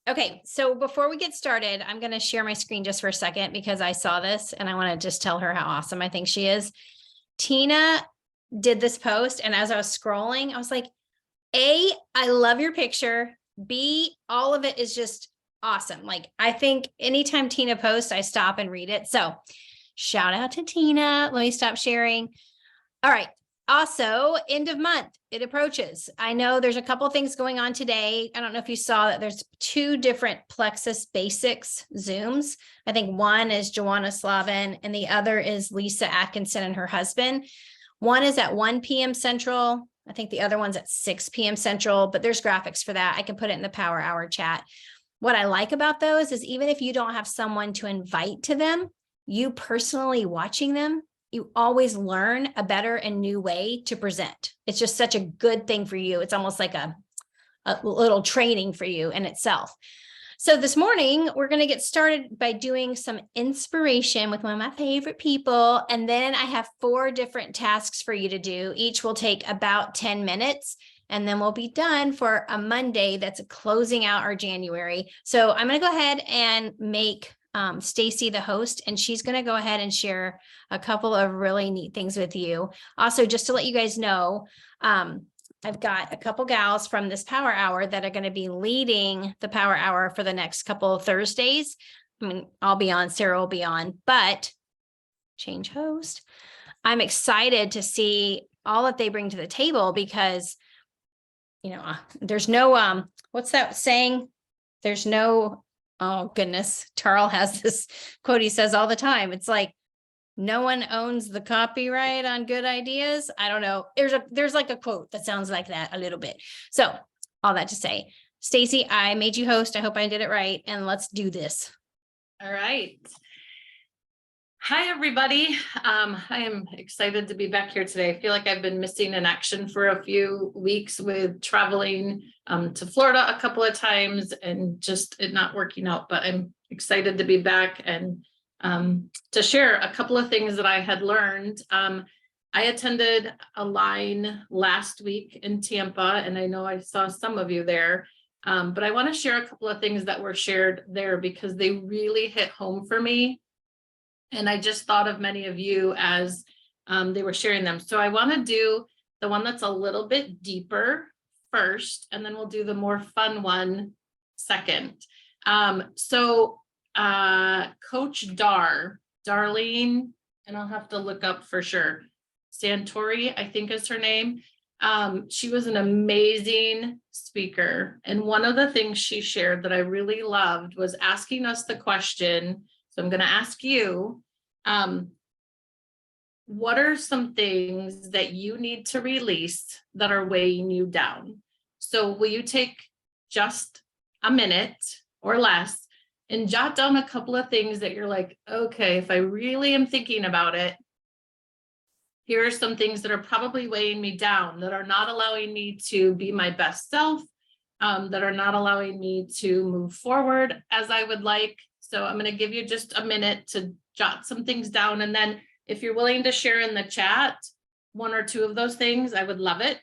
Okay, so before we get started, I'm going to share my screen just for a second because I saw this and I want to just tell her how awesome I think she is. Tina did this post, and as I was scrolling, I was like, A, I love your picture. B, all of it is just awesome. Like, I think anytime Tina posts, I stop and read it. So shout out to Tina. Let me stop sharing. All right. Also, end of month, it approaches. I know there's a couple things going on today. I don't know if you saw that there's 2 different Plexus Basics Zooms. I think one is Joanna Slavin and the other is Lisa Atkinson and her husband. One is at 1 p.m. Central. I think the other one's at 6 p.m. Central, but there's graphics for that. I can put it in the Power Hour chat. What I like about those is even if you don't have someone to invite to them, you personally watching them, you always learn a better and new way to present. It's just such a good thing for you. It's almost like a little training for you in itself. So this morning, we're going to get started by doing some inspiration with one of my favorite people. And then I have 4 different tasks for you to do. Each will take about 10 minutes. And then we'll be done for a Monday that's closing out our January. So I'm going to go ahead and make Stacy the host, and she's going to go ahead and share a couple of really neat things with you. Also, just to let you guys know, I've got a couple gals from this Power Hour that are going to be leading the Power Hour for the next couple of Thursdays. I mean, I'll be on, Sarah will be on, but change host. I'm excited to see all that they bring to the table because, you know, there's no, what's that saying? There's no, oh goodness, Tarl has this quote he says all the time. It's like, no one owns the copyright on good ideas. I don't know. There's like a quote that sounds like that a little bit. So all that to say, Stacy, I made you host. I hope I did it right. And let's do this. All right. Hi, everybody. I am excited to be back here today. I feel like I've been missing in action for a few weeks with traveling to Florida a couple of times and just it not working out, but I'm excited to be back and to share a couple of things that I had learned. I attended Align last week in Tampa, and I know I saw some of you there, but I want to share a couple of things that were shared there because they really hit home for me. And I just thought of many of you as they were sharing them. So I want to do the one that's a little bit deeper first, and then we'll do the more fun one second. Coach Darlene, and I'll have to look up for sure. Santori, I think is her name. She was an amazing speaker. And one of the things she shared that I really loved was asking us the question. So I'm going to ask you, what are some things that you need to release that are weighing you down? So will you take just a minute or less and jot down a couple of things that you're like, okay, if I really am thinking about it, here are some things that are probably weighing me down, that are not allowing me to be my best self, that are not allowing me to move forward as I would like. So I'm going to give you just a minute to jot some things down. And then if you're willing to share in the chat, 1 or 2 of those things, I would love it.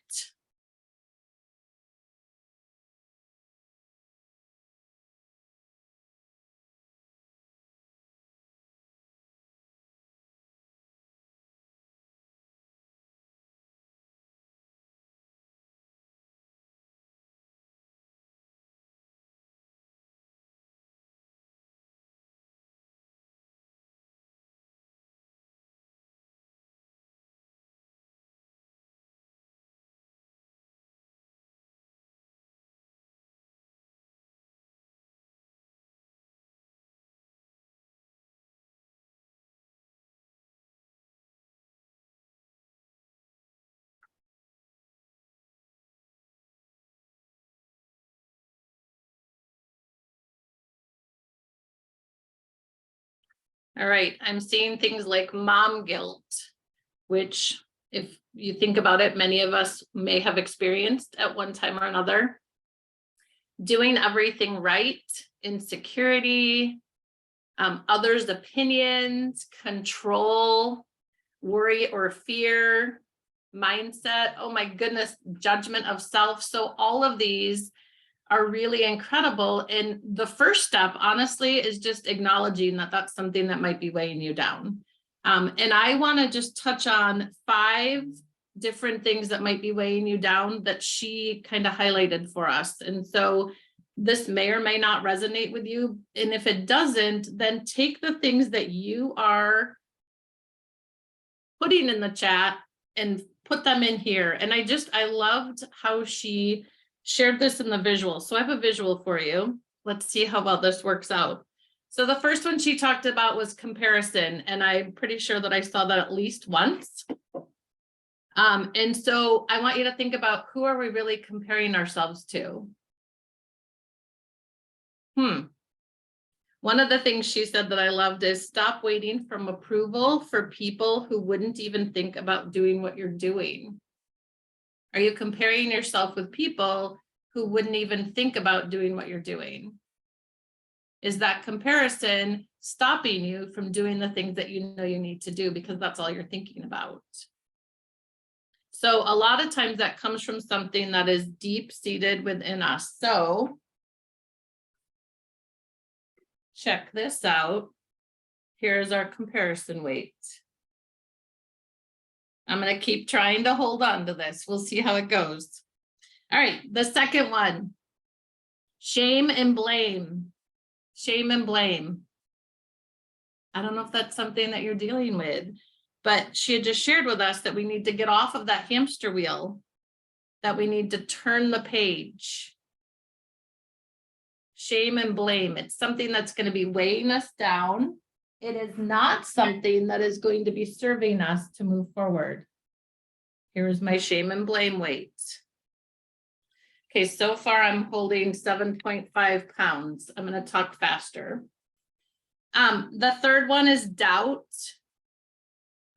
All right, I'm seeing things like mom guilt, which if you think about it, many of us may have experienced at one time or another. Doing everything right, insecurity, others' opinions, control, worry or fear, mindset, oh my goodness, judgment of self. So all of these are really incredible. And the first step, honestly, is just acknowledging that that's something that might be weighing you down. And I want to just touch on 5 different things that might be weighing you down that she kind of highlighted for us. And so this may or may not resonate with you. And if it doesn't, then take the things that you are putting in the chat and put them in here. And I loved how she shared this in the visual. So I have a visual for you. Let's see how well this works out. So the first one she talked about was comparison. And I'm pretty sure that I saw that at least once. And so I want you to think about, who are we really comparing ourselves to? One of the things she said that I loved is stop waiting for approval for people who wouldn't even think about doing what you're doing. Are you comparing yourself with people who wouldn't even think about doing what you're doing? Is that comparison stopping you from doing the things that you know you need to do because that's all you're thinking about? So a lot of times that comes from something that is deep-seated within us. So check this out. Here's our comparison weight. I'm going to keep trying to hold on to this. We'll see how it goes. All right, the second one, shame and blame. Shame and blame. I don't know if that's something that you're dealing with, but she had just shared with us that we need to get off of that hamster wheel, that we need to turn the page. Shame and blame. It's something that's going to be weighing us down. It is not something that is going to be serving us to move forward. Here's my shame and blame weight. Okay, so far I'm holding 7.5 pounds. I'm going to talk faster. The third one is doubt,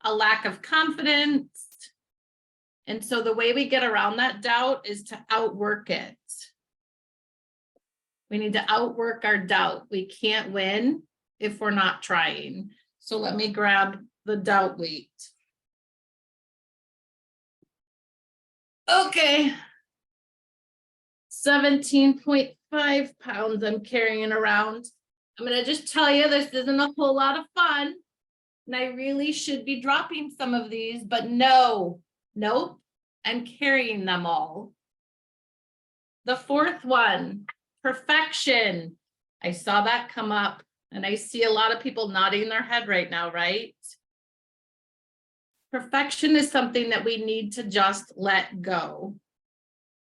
a lack of confidence. And so the way we get around that doubt is to outwork it. We need to outwork our doubt. We can't win if we're not trying. So let me grab the doubt weight. Okay. 17.5 pounds I'm carrying around. I'm going to just tell you, this isn't a whole lot of fun. And I really should be dropping some of these, but nope, I'm carrying them all. The fourth one, perfection. I saw that come up, and I see a lot of people nodding their head right now, right? Perfection is something that we need to just let go.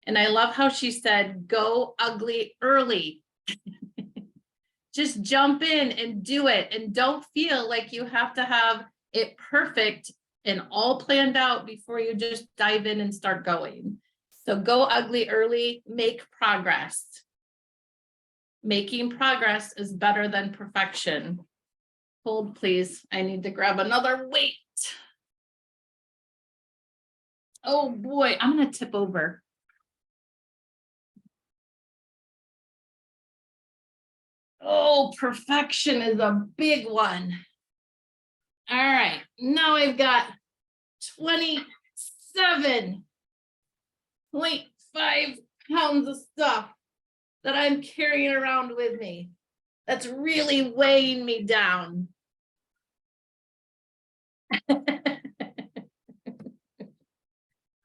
And I love how she said, go ugly early. Just jump in and do it. And don't feel like you have to have it perfect and all planned out before you just dive in and start going. So go ugly early, make progress. Making progress is better than perfection. Hold, please. I need to grab another weight. Oh boy, I'm going to tip over. Oh, perfection is a big one. All right, now I've got 27.5 pounds of stuff that I'm carrying around with me. That's really weighing me down.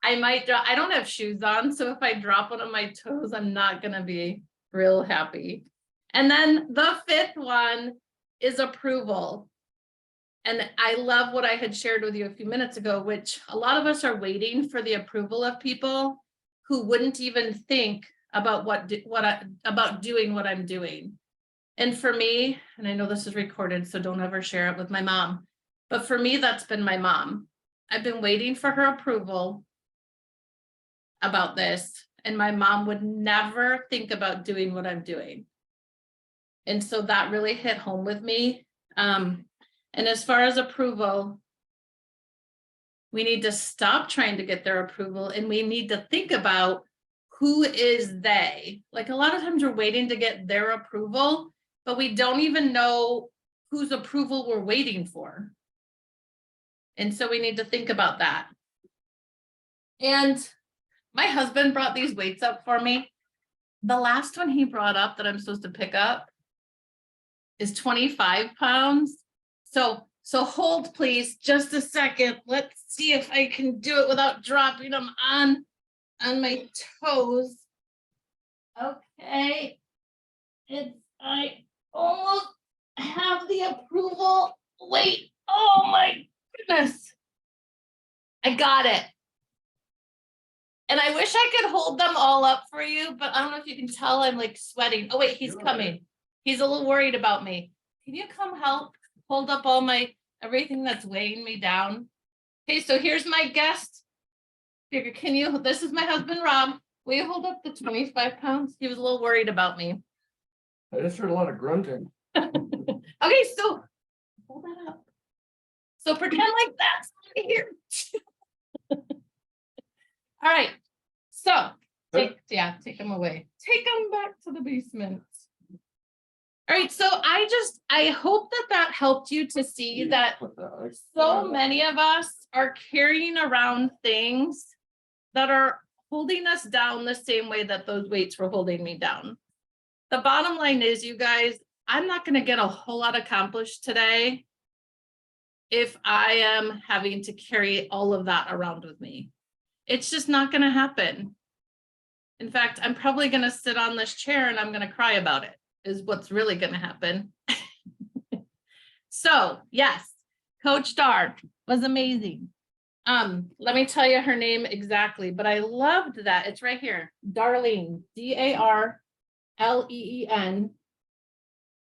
I might drop, I don't have shoes on, so if I drop one of my toes, I'm not gonna be real happy. And then the fifth one is approval. And I love what I had shared with you a few minutes ago, which a lot of us are waiting for the approval of people who wouldn't even think about about doing what I'm doing. And for me, and I know this is recorded, so don't ever share it with my mom, but for me, that's been my mom. I've been waiting for her approval about this, and my mom would never think about doing what I'm doing. And so that really hit home with me. And as far as approval, we need to stop trying to get their approval, and we need to think about who is they. Like a lot of times we're waiting to get their approval, but we don't even know whose approval we're waiting for. And so we need to think about that. And my husband brought these weights up for me. The last one he brought up that I'm supposed to pick up is 25 pounds. So hold please just a second. Let's see if I can do it without dropping them on my toes. Okay. I almost have the approval. Wait, oh my goodness. I got it. And I wish I could hold them all up for you, but I don't know if you can tell I'm like sweating. Oh wait, he's coming. He's a little worried about me. Can you come help hold up all everything that's weighing me down? Okay, so here's my guest. This is my husband, Rob. Will you hold up the 25 pounds? He was a little worried about me. I just heard a lot of grunting. Okay, so hold that up. So pretend like that's right here. All right. So take them away. Take them back to the basement. All right. So I hope that helped you to see that so many of us are carrying around things that are holding us down the same way that those weights were holding me down. The bottom line is, you guys, I'm not going to get a whole lot accomplished today if I am having to carry all of that around with me. It's just not going to happen. In fact, I'm probably going to sit on this chair and I'm going to cry about it, is what's really going to happen. So yes, Coach Dar was amazing. Let me tell you her name exactly, but I loved that. It's right here. Darlene, Darleen.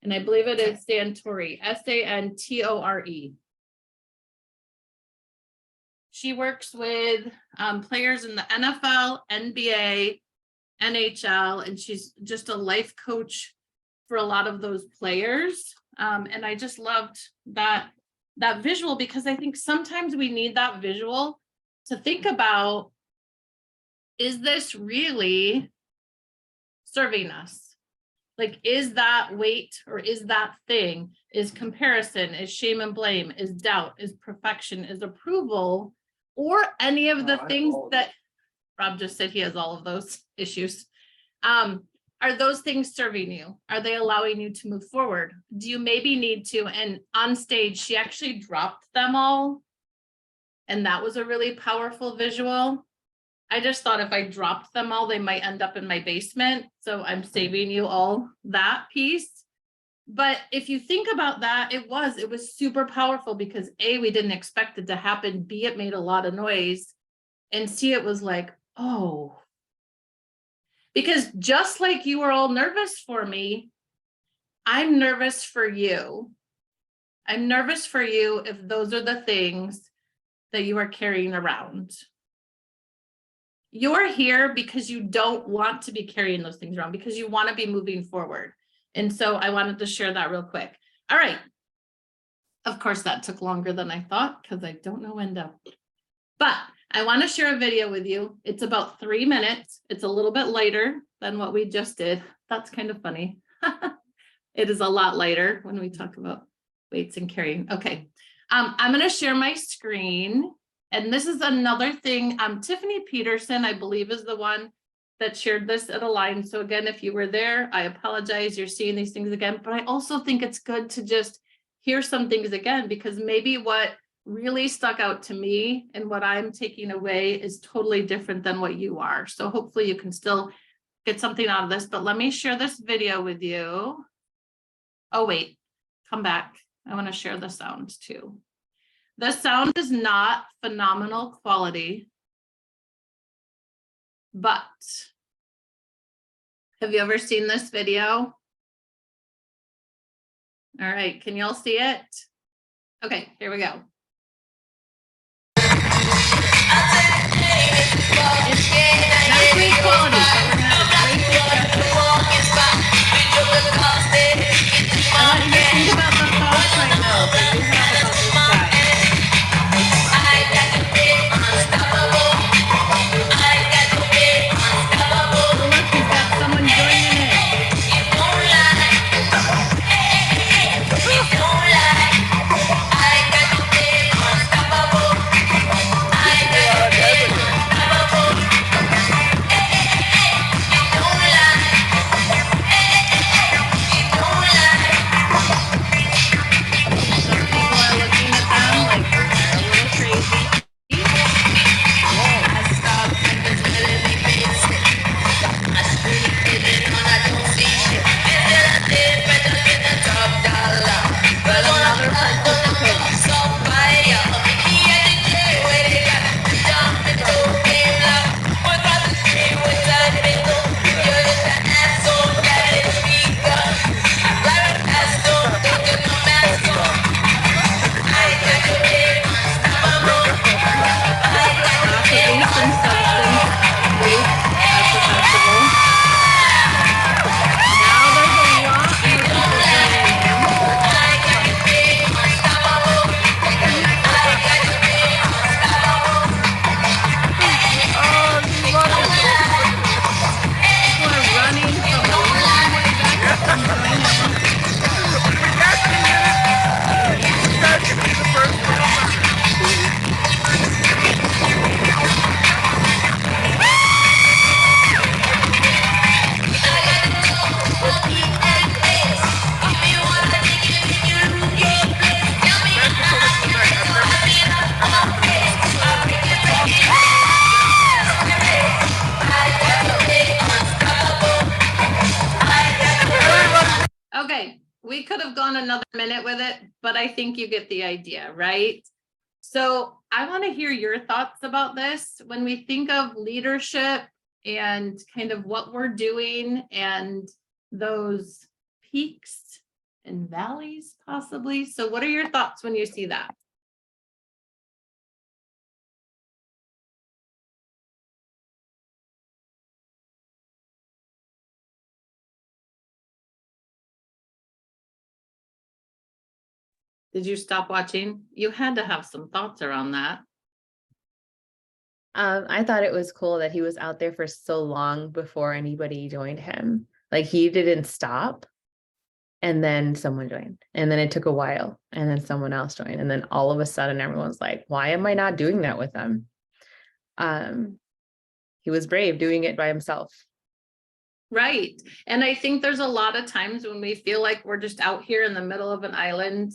And I believe it is Santore, Santore. She works with players in the NFL, NBA, NHL, and she's just a life coach for a lot of those players. And I just loved that visual, because I think sometimes we need that visual to think about, is this really serving us? Like, is that weight, or is that thing, is comparison, is shame and blame, is doubt, is perfection, is approval, or any of the things that Rob just said he has all of those issues. Are those things serving you? Are they allowing you to move forward? Do you maybe need to? And on stage, she actually dropped them all. And that was a really powerful visual. I just thought if I dropped them all, they might end up in my basement. So I'm saving you all that piece. But if you think about that, it was super powerful, because A, we didn't expect it to happen. B, it made a lot of noise. And C, it was like, oh. Because just like you were all nervous for me, I'm nervous for you. I'm nervous for you if those are the things that you are carrying around. You're here because you don't want to be carrying those things around, because you want to be moving forward. And so I wanted to share that real quick. All right. Of course, that took longer than I thought, because I don't know when to. But I want to share a video with you. It's about 3 minutes. It's a little bit lighter than what we just did. That's kind of funny. It is a lot lighter when we talk about weights and carrying. Okay. I'm going to share my screen. And this is another thing. Tiffany Peterson, I believe, is the one that shared this at Align. So again, if you were there, I apologize. You're seeing these things again. But I also think it's good to just hear some things again, because maybe what really stuck out to me and what I'm taking away is totally different than what you are. So hopefully you can still get something out of this. But let me share this video with you. Oh, wait, come back. I want to share the sound too. The sound is not phenomenal quality, but have you ever seen this video? All right, can y'all see it? Okay, here we go. It's not great quality, but we're gonna have a great discussion. I want you to think about the thoughts right now that you have about this guy. Oh, look, he's got someone joining in. we could have gone another minute with it, but I think you get the idea, right? So I want to hear your thoughts about this. When we think of leadership and kind of what we're doing and those peaks and valleys possibly. So what are your thoughts when you see that? Did you stop watching? You had to have some thoughts around that. I thought it was cool that he was out there for so long before anybody joined him. Like he didn't stop. And then someone joined. And then it took a while. And then someone else joined. And then all of a sudden everyone's like, why am I not doing that with them? He was brave doing it by himself. Right. And I think there's a lot of times when we feel like we're just out here in the middle of an island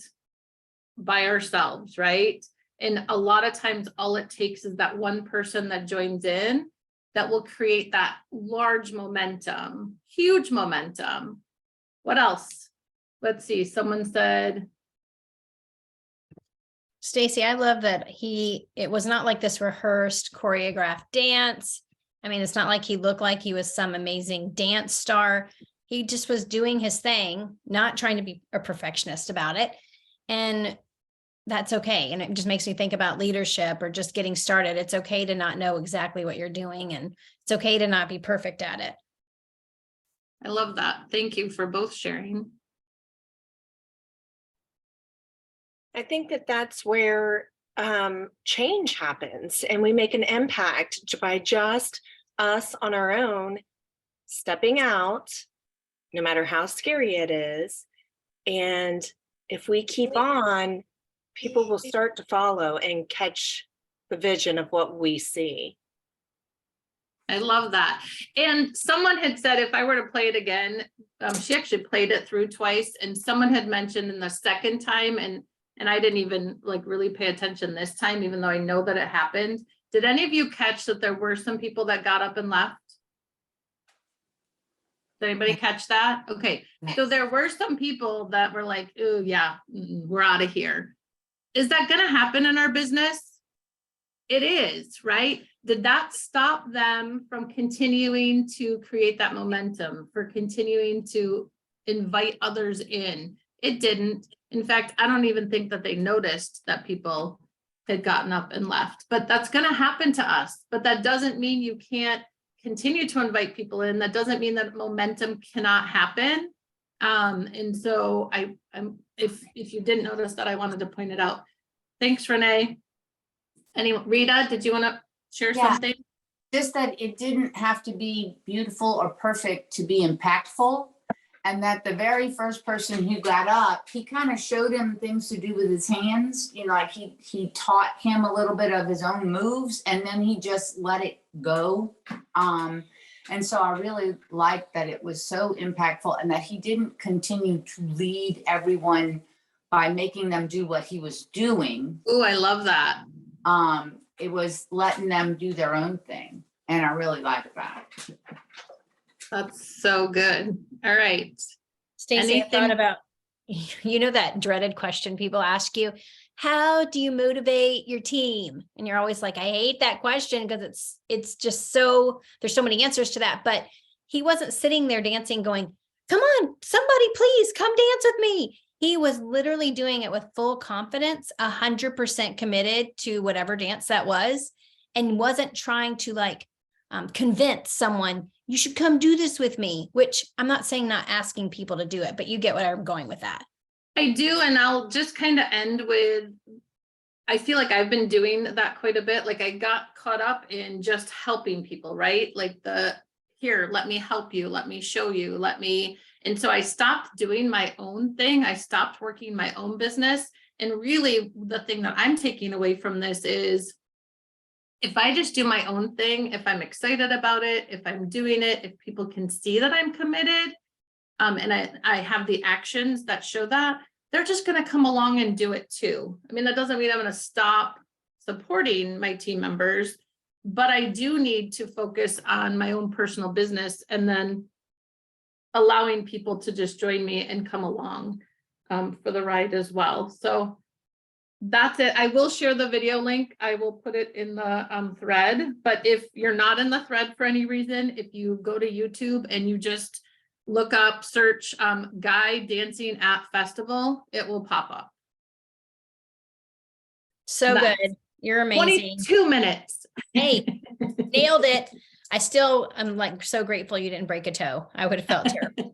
by ourselves, right? And a lot of times all it takes is that one person that joins in that will create that large momentum, huge momentum. What else? Let's see. Someone said, Stacy, I love that it was not like this rehearsed choreographed dance. I mean, it's not like he looked like he was some amazing dance star. He just was doing his thing, not trying to be a perfectionist about it. And that's okay. And it just makes me think about leadership or just getting started. It's okay to not know exactly what you're doing, and it's okay to not be perfect at it. I love that. Thank you for both sharing. I think that that's where change happens, and we make an impact by just us on our own, stepping out, no matter how scary it is. And if we keep on, people will start to follow and catch the vision of what we see. I love that. And someone had said, if I were to play it again, she actually played it through twice, and someone had mentioned in the second time, and I didn't even like really pay attention this time, even though I know that it happened. Did any of you catch that there were some people that got up and left? Did anybody catch that? Okay, so there were some people that were like, oh yeah, we're out of here. Is that going to happen in our business? It is, right? Did that stop them from continuing to create that momentum, for continuing to invite others in? It didn't. In fact, I don't even think that they noticed that people had gotten up and left, but that's going to happen to us. But that doesn't mean you can't continue to invite people in. That doesn't mean that momentum cannot happen. And so if you didn't notice that, I wanted to point it out. Thanks, Renee. Rita, did you want to share something? Just that it didn't have to be beautiful or perfect to be impactful. And that the very first person who got up, he kind of showed him things to do with his hands. You know, like he taught him a little bit of his own moves, and then he just let it go. And so I really liked that it was so impactful, and that he didn't continue to lead everyone by making them do what he was doing. Oh, I love that. It was letting them do their own thing. And I really liked that. That's so good. All right. Stacey, I thought Anything- about, that dreaded question people ask you, how do you motivate your team? And you're always like, I hate that question because it's just so, there's so many answers to that. But he wasn't sitting there dancing going, come on, somebody please come dance with me. He was literally doing it with full confidence, 100% committed to whatever dance that was, and wasn't trying to convince someone, you should come do this with me, which I'm not saying not asking people to do it, but you get where I'm going with that. I do. And I'll just kind of end with, I feel like I've been doing that quite a bit. Like I got caught up in just helping people, right? Like here, let me help you. Let me show you, and so I stopped doing my own thing. I stopped working my own business. And really the thing that I'm taking away from this is, if I just do my own thing, if I'm excited about it, if I'm doing it, if people can see that I'm committed, and I have the actions that show that, they're just going to come along and do it too. I mean, that doesn't mean I'm going to stop supporting my team members, but I do need to focus on my own personal business and then allowing people to just join me and come along for the ride as well. So that's it. I will share the video link. I will put it in the thread, but if you're not in the thread for any reason, if you go to YouTube and you just look up, search Guy Dancing at Festival, it will pop up. So Nice. good. You're amazing. 22 minutes. Hey, nailed it. I still am like so grateful you didn't break a toe. I would have felt terrible.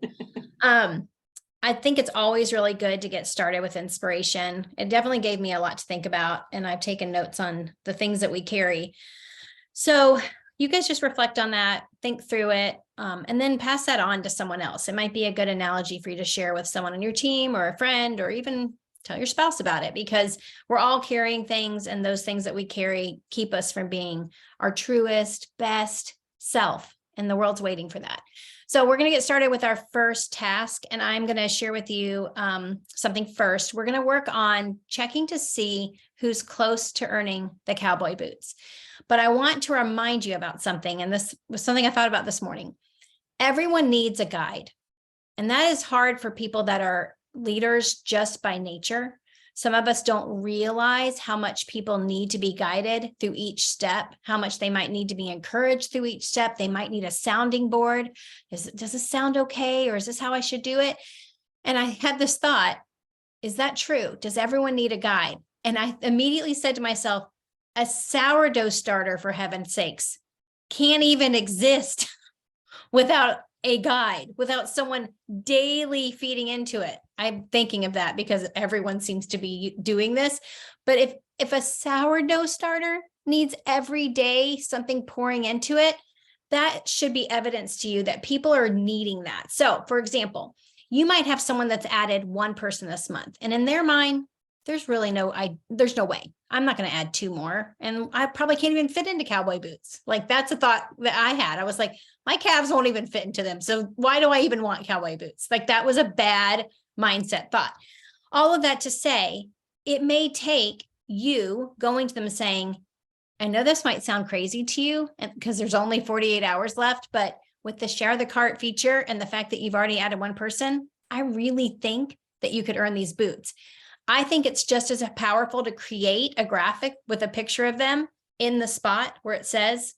I think it's always really good to get started with inspiration. It definitely gave me a lot to think about, and I've taken notes on the things that we carry. So you guys just reflect on that, think through it, and then pass that on to someone else. It might be a good analogy for you to share with someone on your team or a friend, or even tell your spouse about it, because we're all carrying things, and those things that we carry keep us from being our truest, best self, and the world's waiting for that. So we're going to get started with our first task, and I'm going to share with you something first. We're going to work on checking to see who's close to earning the cowboy boots. But I want to remind you about something, and this was something I thought about this morning. Everyone needs a guide, and that is hard for people that are leaders just by nature. Some of us don't realize how much people need to be guided through each step, how much they might need to be encouraged through each step. They might need a sounding board. Does this sound okay? Or is this how I should do it? And I had this thought, is that true? Does everyone need a guide? And I immediately said to myself, a sourdough starter, for heaven's sakes, can't even exist without a guide, without someone daily feeding into it. I'm thinking of that because everyone seems to be doing this. But if a sourdough starter needs every day something pouring into it, that should be evidence to you that people are needing that. So, for example, you might have someone that's added one person this month, and in their mind, there's no way. I'm not going to add 2 more. And I probably can't even fit into cowboy boots. Like, that's a thought that I had. I was like, my calves won't even fit into them. So why do I even want cowboy boots? Like, that was a bad mindset thought. All of that to say, it may take you going to them saying, I know this might sound crazy to you because there's only 48 hours left, but with the share the cart feature and the fact that you've already added one person, I really think that you could earn these boots. I think it's just as powerful to create a graphic with a picture of them in the spot where it says,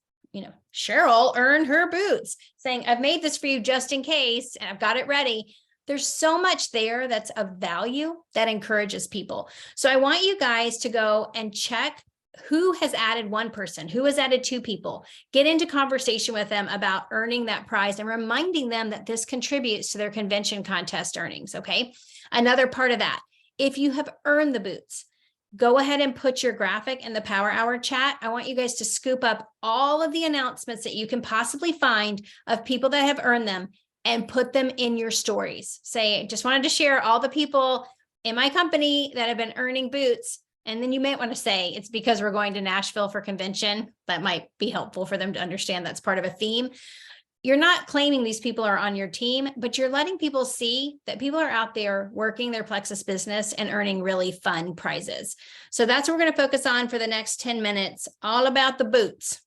Cheryl earned her boots, saying, I've made this for you just in case, and I've got it ready. There's so much there that's of value that encourages people. So I want you guys to go and check who has added one person, who has added 2 people, get into conversation with them about earning that prize and reminding them that this contributes to their convention contest earnings. Okay. Another part of that, if you have earned the boots, go ahead and put your graphic in the Power Hour chat. I want you guys to scoop up all of the announcements that you can possibly find of people that have earned them and put them in your stories. Say, just wanted to share all the people in my company that have been earning boots. And then you might want to say it's because we're going to Nashville for convention. That might be helpful for them to understand that's part of a theme. You're not claiming these people are on your team, but you're letting people see that people are out there working their Plexus business and earning really fun prizes. So that's what we're going to focus on for the next 10 minutes, all about the boots.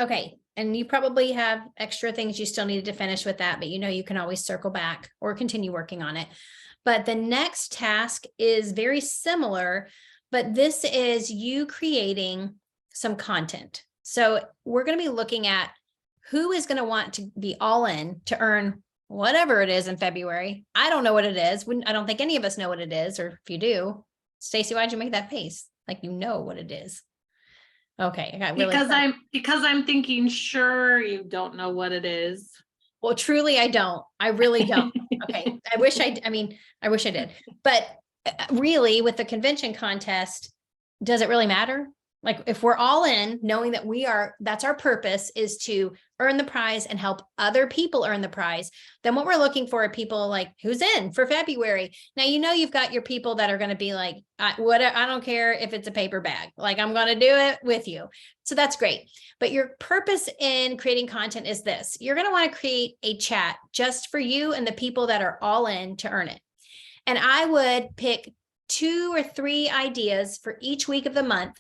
Okay, and you probably have extra things you still needed to finish with that, but you know you can always circle back or continue working on it. But the next task is very similar, but this is you creating some content. So we're going to be looking at who is going to want to be all in to earn whatever it is in February. I don't know what it is. I don't think any of us know what it is, or if you do, Stacy, why'd you make that face? Like you know what it is. Okay, I got really Because I'm thinking, sure, you don't know what it is. well, truly, I don't. I really don't. Okay, I wish I mean, I wish I did. But really, with the convention contest, does it really matter? Like if we're all in, knowing that that's our purpose is to earn the prize and help other people earn the prize, then what we're looking for are people like who's in for February. Now, you know, you've got your people that are going to be like, I don't care if it's a paper bag, like I'm going to do it with you. So that's great. But your purpose in creating content is this. You're going to want to create a chat just for you and the people that are all in to earn it. And I would pick 2 or 3 ideas for each week of the month.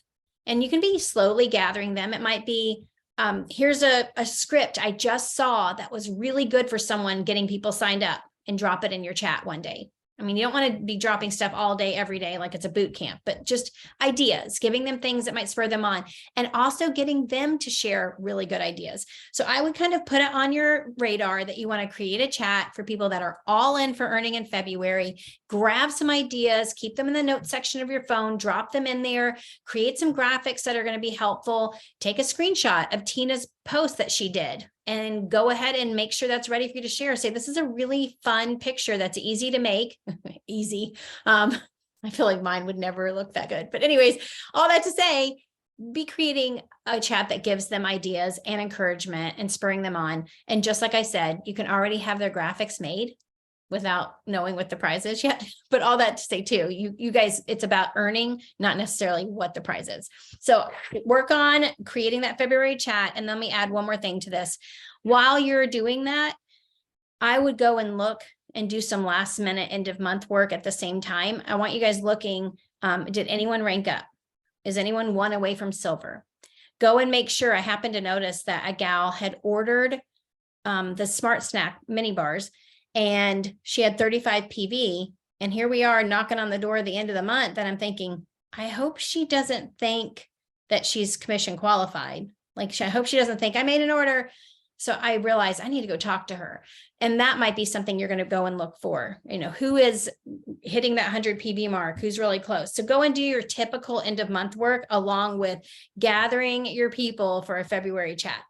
And you can be slowly gathering them. It might be, here's a script I just saw that was really good for someone getting people signed up, and drop it in your chat one day. I mean, you don't want to be dropping stuff all day, every day, like it's a boot camp, but just ideas, giving them things that might spur them on, and also getting them to share really good ideas. So I would kind of put it on your radar that you want to create a chat for people that are all in for earning in February. Grab some ideas, keep them in the notes section of your phone, drop them in there, create some graphics that are going to be helpful. Take a screenshot of Tina's post that she did and go ahead and make sure that's ready for you to share. Say, this is a really fun picture that's easy to make. Easy. I feel like mine would never look that good. But anyways, all that to say, be creating a chat that gives them ideas and encouragement and spurring them on. And just like I said, you can already have their graphics made without knowing what the prize is yet. But all that to say too, you guys, it's about earning, not necessarily what the prize is. So work on creating that February chat. And let me add one more thing to this. While you're doing that, I would go and look and do some last minute end of month work at the same time. I want you guys looking, did anyone rank up? Is anyone 1 away from silver? Go and make sure. I happened to notice that a gal had ordered the Smart Snack mini bars, and she had 35 PV. And here we are knocking on the door at the end of the month. And I'm thinking, I hope she doesn't think that she's commission qualified. Like, I hope she doesn't think I made an order. So I realized I need to go talk to her. And that might be something you're going to go and look for, you know, who is hitting that 100 PV mark, who's really close. So go and do your typical end of month work along with gathering your people for a February chat.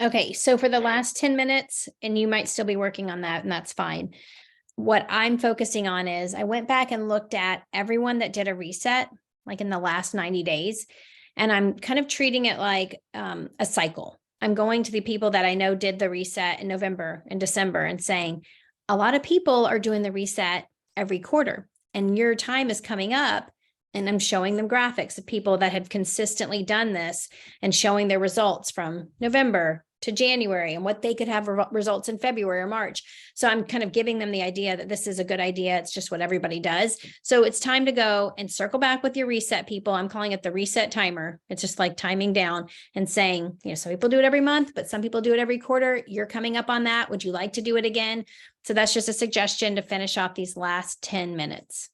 Okay, so for the last 10 minutes, and you might still be working on that, and that's fine. What I'm focusing on is I went back and looked at everyone that did a reset, like in the last 90 days, and I'm kind of treating it like a cycle. I'm going to the people that I know did the reset in November and December and saying, a lot of people are doing the reset every quarter, and your time is coming up. And I'm showing them graphics of people that have consistently done this and showing their results from November to January and what they could have results in February or March. So I'm kind of giving them the idea that this is a good idea. It's just what everybody does. So it's time to go and circle back with your reset people. I'm calling it the reset timer. It's just like timing down and saying, some people do it every month, but some people do it every quarter. You're coming up on that. Would you like to do it again? So that's just a suggestion to finish off these last 10 minutes.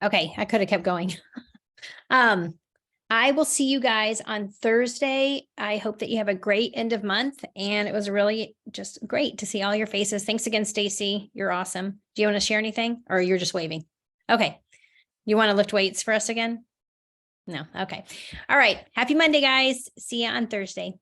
Okay, I could have kept going. I will see you guys on Thursday. I hope that you have a great end of month, and it was really just great to see all your faces. Thanks again, Stacy. You're awesome. Do you want to share anything, or you're just waving? Okay. You want to lift weights for us again? No. Okay. All right. Happy Monday, guys. See you on Thursday.